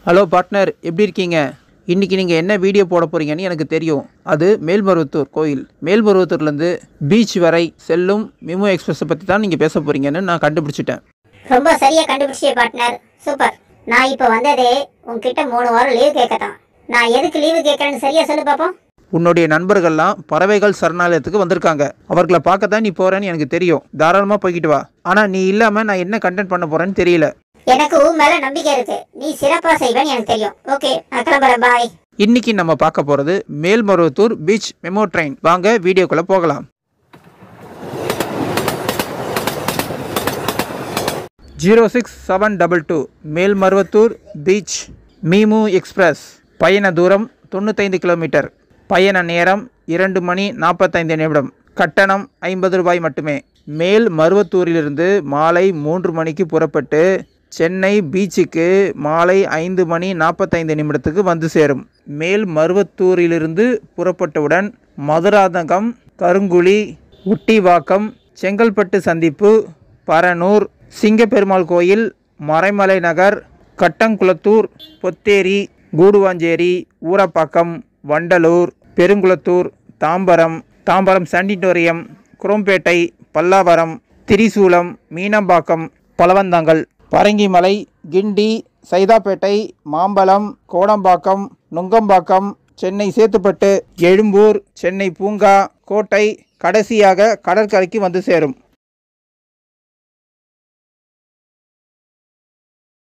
Hello partner, எப்படி இருக்கீங்க? இன்றைக்கி நீங்கள் என்ன வீடியோ போட போகிறீங்கன்னு எனக்கு தெரியும். அது மேல்மருவத்தூர் கோயில். மேல்மருவத்தூர்லேருந்து பீச் வரை செல்லும் மிமோ எக்ஸ்பிரஸை பற்றி தான் நீங்கள் பேச போகிறீங்கன்னு நான் கண்டுபிடிச்சிட்டேன். ரொம்ப சரியாக கண்டுபிடிச்சிய பார்ட்னர், சூப்பர். நான் இப்போ வந்ததே உங்ககிட்ட 3 வாரம் லீவு கேட்கத்தான். நான் எதுக்கு லீவு கேட்குறேன்னு சரியாக சொல்லு பார்ப்போம். உன்னுடைய நண்பர்கள்லாம் பறவைகள் சரணாலயத்துக்கு வந்திருக்காங்க. அவர்களை பார்க்க தான் நீ போகிறேன்னு எனக்கு தெரியும். தாராளமாக போய்கிட்டு வா. ஆனால் நீ இல்லாமல் நான் என்ன கண்டென்ட் பண்ண போகிறேன்னு தெரியல. எனக்கு உன் மேல நம்பிக்கை இருக்கு. நீ சிறப்பாக செய்வேன்னு எனக்கு தெரியும். ஓகே, நான் கிளம்புறேன். பாய். இன்னைக்கு நம்ம பார்க்க போகிறது மேல்மருவத்தூர் பீச் மெமோ ட்ரெயின். வாங்க வீடியோக்குள்ளே போகலாம். 06722 மேல்மருவத்தூர் பீச் மீமு எக்ஸ்பிரஸ். பயண தூரம் 95 கிலோமீட்டர். பயண நேரம் 2 மணி 45 நிமிடம். கட்டணம் 50 ரூபாய் மட்டுமே. மேல்மருவத்தூரிலிருந்து மாலை 3 மணிக்கு புறப்பட்டு சென்னை பீச்சுக்கு மாலை 5 மணி 45 நிமிடத்துக்கு வந்து சேரும். மேல்மருவத்தூரிலிருந்து புறப்பட்டவுடன் மதுராந்தகம், கருங்குழி, உட்டிவாக்கம், செங்கல்பட்டு சந்திப்பு, பரனூர், சிங்கப்பெருமாள் கோயில், மறைமலை நகர், கட்டங்குளத்தூர், பொத்தேரி, கூடுவாஞ்சேரி, ஊரப்பாக்கம், வண்டலூர், பெருங்குளத்தூர், தாம்பரம் சானிட்டோரியம், குரோம்பேட்டை, பல்லாவரம், திரிசூலம், மீனம்பாக்கம், பலவந்தாங்கல், பரங்கிமலை, கிண்டி, சைதாப்பேட்டை, மாம்பலம், கோடம்பாக்கம், நுங்கம்பாக்கம், சென்னை சேத்துப்பட்டு, எழும்பூர், சென்னை பூங்கா, கோட்டை, கடைசியாக கடற்கரைக்கு வந்து சேரும்.